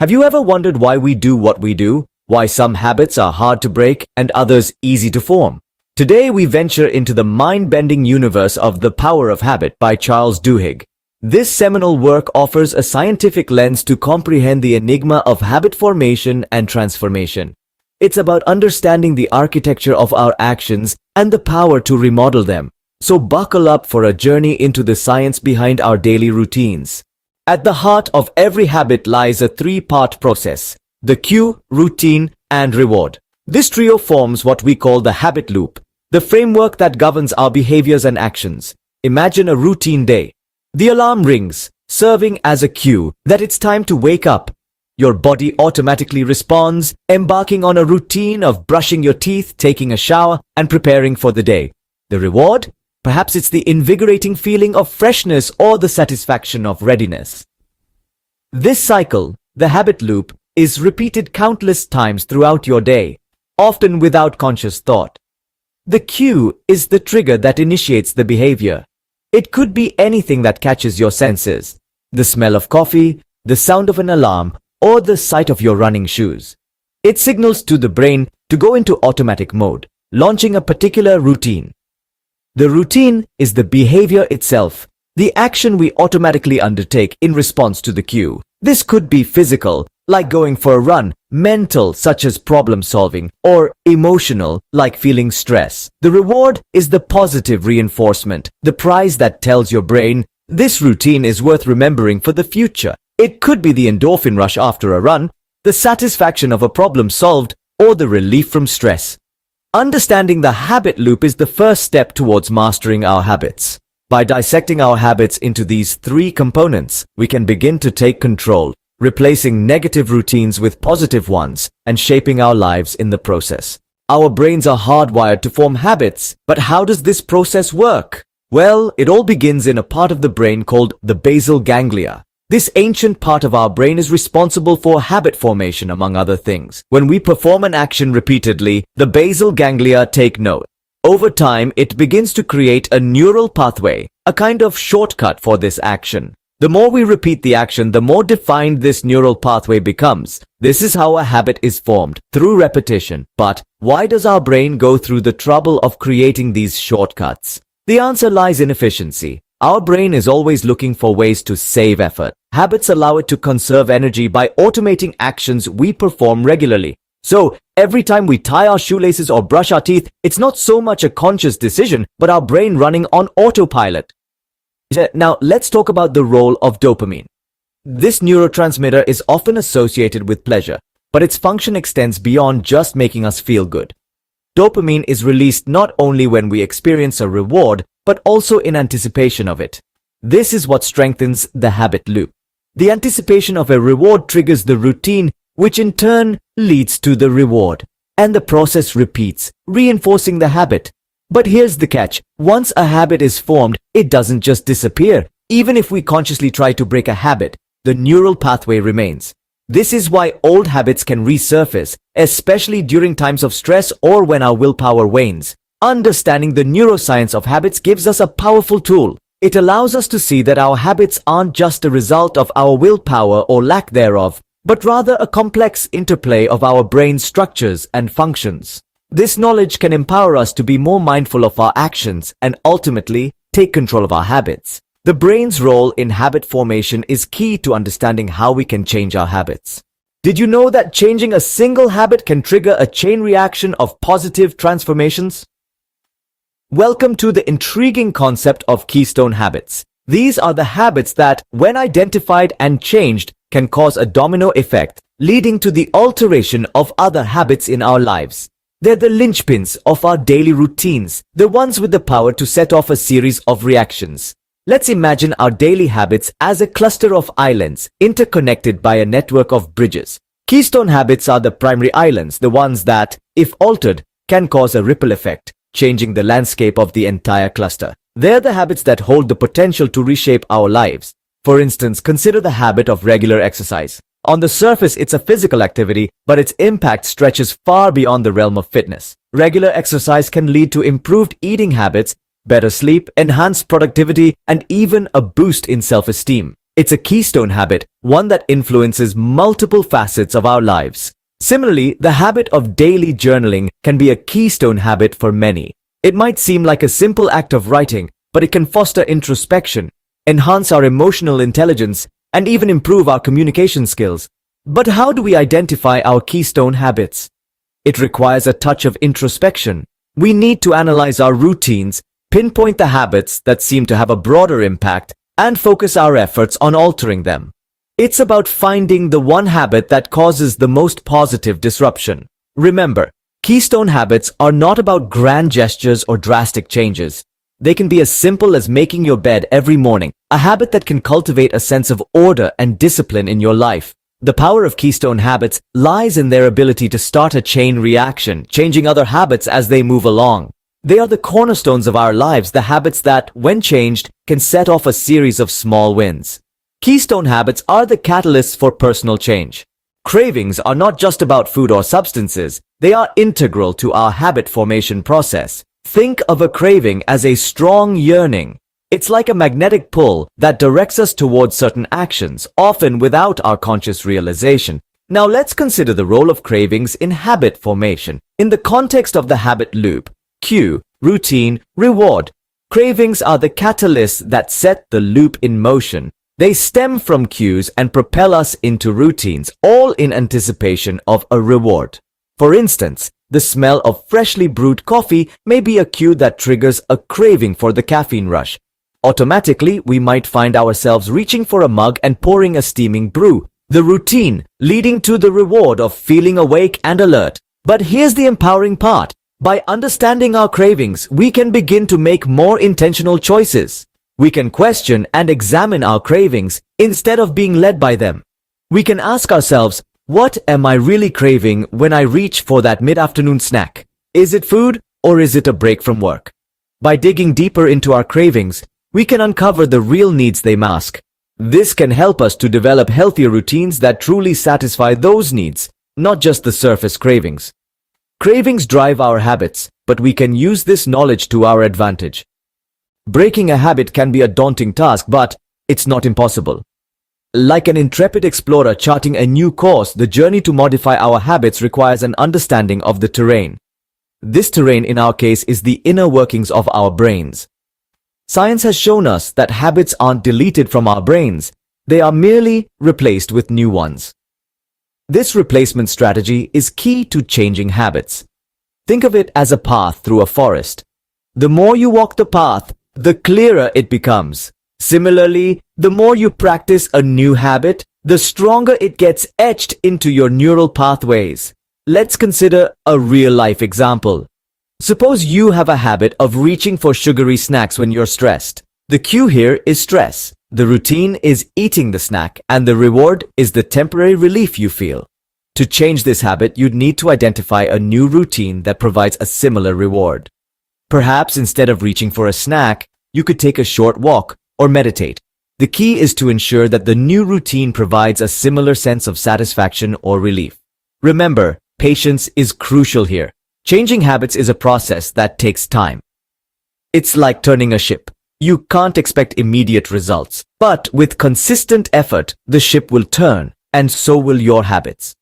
Have you ever wondered why we do what we do? Why some habits are hard to break and others easy to form? Today we venture into the mind-bending universe of The Power of Habit by Charles Duhigg. This seminal work offers a scientific lens to comprehend the enigma of habit formation and transformation. It's about understanding the architecture of our actions and the power to remodel them. So buckle up for a journey into the science behind our daily routines. At the heart of every habit lies a three-part process: the cue, routine, and reward. This trio forms what we call the habit loop, the framework that governs our behaviors and actions. Imagine a routine day. The alarm rings, serving as a cue that it's time to wake up. Your body automatically responds, embarking on a routine of brushing your teeth, taking a shower, and preparing for the day. The reward? Perhaps it's the invigorating feeling of freshness or the satisfaction of readiness. This cycle, the habit loop, is repeated countless times throughout your day, often without conscious thought. The cue is the trigger that initiates the behavior. It could be anything that catches your senses: the smell of coffee, the sound of an alarm, or the sight of your running shoes. It signals to the brain to go into automatic mode, launching a particular routine. The routine is the behavior itself, the action we automatically undertake in response to the cue. This could be physical, like going for a run, mental, such as problem solving, or emotional, like feeling stress. The reward is the positive reinforcement, the prize that tells your brain, this routine is worth remembering for the future. It could be the endorphin rush after a run, the satisfaction of a problem solved, or the relief from stress. Understanding the habit loop is the first step towards mastering our habits. By dissecting our habits into these three components, we can begin to take control, replacing negative routines with positive ones, and shaping our lives in the process. Our brains are hardwired to form habits, but how does this process work? Well, it all begins in a part of the brain called the basal ganglia. This ancient part of our brain is responsible for habit formation, among other things. When we perform an action repeatedly, the basal ganglia take note. Over time, it begins to create a neural pathway, a kind of shortcut for this action. The more we repeat the action, the more defined this neural pathway becomes. This is how a habit is formed, through repetition. But why does our brain go through the trouble of creating these shortcuts? The answer lies in efficiency. Our brain is always looking for ways to save effort. Habits allow it to conserve energy by automating actions we perform regularly. So, every time we tie our shoelaces or brush our teeth, it's not so much a conscious decision, but our brain running on autopilot. Now, let's talk about the role of dopamine. This neurotransmitter is often associated with pleasure, but its function extends beyond just making us feel good. Dopamine is released not only when we experience a reward, but also in anticipation of it. This is what strengthens the habit loop. The anticipation of a reward triggers the routine, which in turn leads to the reward. And the process repeats, reinforcing the habit. But here's the catch. Once a habit is formed, it doesn't just disappear. Even if we consciously try to break a habit, the neural pathway remains. This is why old habits can resurface, especially during times of stress or when our willpower wanes. Understanding the neuroscience of habits gives us a powerful tool. It allows us to see that our habits aren't just a result of our willpower or lack thereof, but rather a complex interplay of our brain's structures and functions. This knowledge can empower us to be more mindful of our actions and ultimately take control of our habits. The brain's role in habit formation is key to understanding how we can change our habits. Did you know that changing a single habit can trigger a chain reaction of positive transformations? Welcome to the intriguing concept of Keystone Habits. These are the habits that, when identified and changed, can cause a domino effect, leading to the alteration of other habits in our lives. They're the linchpins of our daily routines, the ones with the power to set off a series of reactions. Let's imagine our daily habits as a cluster of islands, interconnected by a network of bridges. Keystone habits are the primary islands, the ones that, if altered, can cause a ripple effect, changing the landscape of the entire cluster. They're the habits that hold the potential to reshape our lives. For instance, consider the habit of regular exercise. On the surface, it's a physical activity, but its impact stretches far beyond the realm of fitness. Regular exercise can lead to improved eating habits, better sleep, enhanced productivity, and even a boost in self-esteem. It's a keystone habit, one that influences multiple facets of our lives. Similarly, the habit of daily journaling can be a keystone habit for many. It might seem like a simple act of writing, but it can foster introspection, enhance our emotional intelligence, and even improve our communication skills. But how do we identify our keystone habits? It requires a touch of introspection. We need to analyze our routines, pinpoint the habits that seem to have a broader impact, and focus our efforts on altering them. It's about finding the one habit that causes the most positive disruption. Remember, keystone habits are not about grand gestures or drastic changes. They can be as simple as making your bed every morning, a habit that can cultivate a sense of order and discipline in your life. The power of keystone habits lies in their ability to start a chain reaction, changing other habits as they move along. They are the cornerstones of our lives, the habits that, when changed, can set off a series of small wins. Keystone habits are the catalysts for personal change. Cravings are not just about food or substances, they are integral to our habit formation process. Think of a craving as a strong yearning. It's like a magnetic pull that directs us towards certain actions, often without our conscious realization. Now let's consider the role of cravings in habit formation. In the context of the habit loop, cue, routine, reward. Cravings are the catalysts that set the loop in motion. They stem from cues and propel us into routines, all in anticipation of a reward. For instance, the smell of freshly brewed coffee may be a cue that triggers a craving for the caffeine rush. Automatically, we might find ourselves reaching for a mug and pouring a steaming brew. The routine leading to the reward of feeling awake and alert. But here's the empowering part. By understanding our cravings, we can begin to make more intentional choices. We can question and examine our cravings instead of being led by them. We can ask ourselves, what am I really craving when I reach for that mid-afternoon snack? Is it food or is it a break from work? By digging deeper into our cravings, we can uncover the real needs they mask. This can help us to develop healthier routines that truly satisfy those needs, not just the surface cravings. Cravings drive our habits, but we can use this knowledge to our advantage. Breaking a habit can be a daunting task, but it's not impossible. Like an intrepid explorer charting a new course, the journey to modify our habits requires an understanding of the terrain. This terrain, in our case, is the inner workings of our brains. Science has shown us that habits aren't deleted from our brains, they are merely replaced with new ones. This replacement strategy is key to changing habits. Think of it as a path through a forest. The more you walk the path, the clearer it becomes. Similarly, the more you practice a new habit, the stronger it gets etched into your neural pathways. Let's consider a real-life example. Suppose you have a habit of reaching for sugary snacks when you're stressed. The cue here is stress. The routine is eating the snack, and the reward is the temporary relief you feel. To change this habit, you'd need to identify a new routine that provides a similar reward. Perhaps instead of reaching for a snack, you could take a short walk or meditate. The key is to ensure that the new routine provides a similar sense of satisfaction or relief. Remember, patience is crucial here. Changing habits is a process that takes time. It's like turning a ship. You can't expect immediate results, but with consistent effort, the ship will turn, and so will your habits.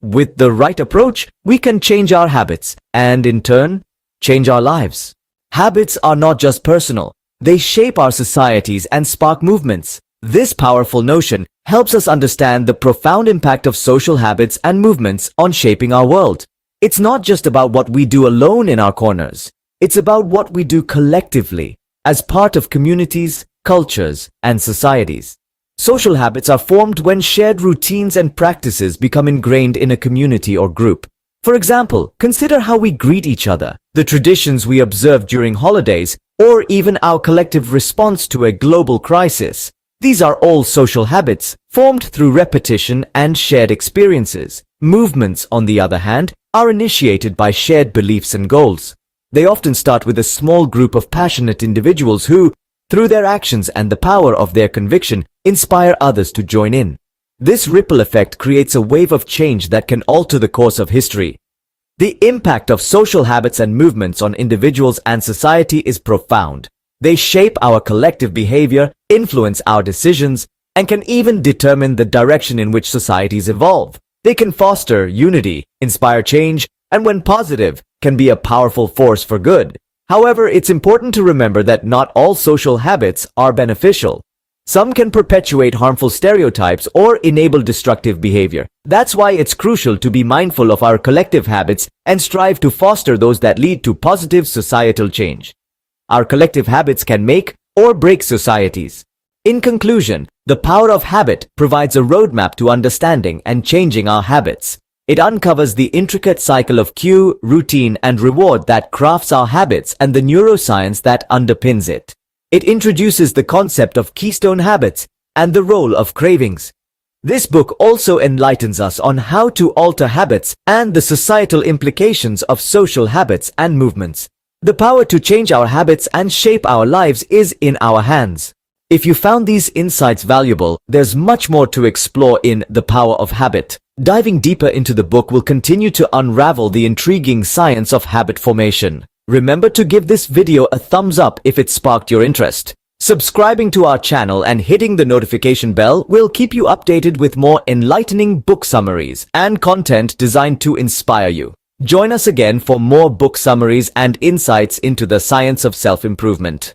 With the right approach, we can change our habits, and in turn, change our lives. Habits are not just personal. They shape our societies and spark movements. This powerful notion helps us understand the profound impact of social habits and movements on shaping our world. It's not just about what we do alone in our corners. It's about what we do collectively, as part of communities, cultures, and societies. Social habits are formed when shared routines and practices become ingrained in a community or group. For example, consider how we greet each other, the traditions we observe during holidays, or even our collective response to a global crisis. These are all social habits, formed through repetition and shared experiences. Movements, on the other hand, are initiated by shared beliefs and goals. They often start with a small group of passionate individuals who, through their actions and the power of their conviction, inspire others to join in. This ripple effect creates a wave of change that can alter the course of history. The impact of social habits and movements on individuals and society is profound. They shape our collective behavior, influence our decisions, and can even determine the direction in which societies evolve. They can foster unity, inspire change, and when positive, can be a powerful force for good. However, it's important to remember that not all social habits are beneficial. Some can perpetuate harmful stereotypes or enable destructive behavior. That's why it's crucial to be mindful of our collective habits and strive to foster those that lead to positive societal change. Our collective habits can make or break societies. In conclusion, the Power of Habit provides a roadmap to understanding and changing our habits. It uncovers the intricate cycle of cue, routine, and reward that crafts our habits and the neuroscience that underpins it. It introduces the concept of Keystone Habits and the role of cravings. This book also enlightens us on how to alter habits and the societal implications of social habits and movements. The power to change our habits and shape our lives is in our hands. If you found these insights valuable, there's much more to explore in The Power of Habit. Diving deeper into the book will continue to unravel the intriguing science of habit formation. Remember to give this video a thumbs up if it sparked your interest. Subscribing to our channel and hitting the notification bell will keep you updated with more enlightening book summaries and content designed to inspire you. Join us again for more book summaries and insights into the science of self-improvement.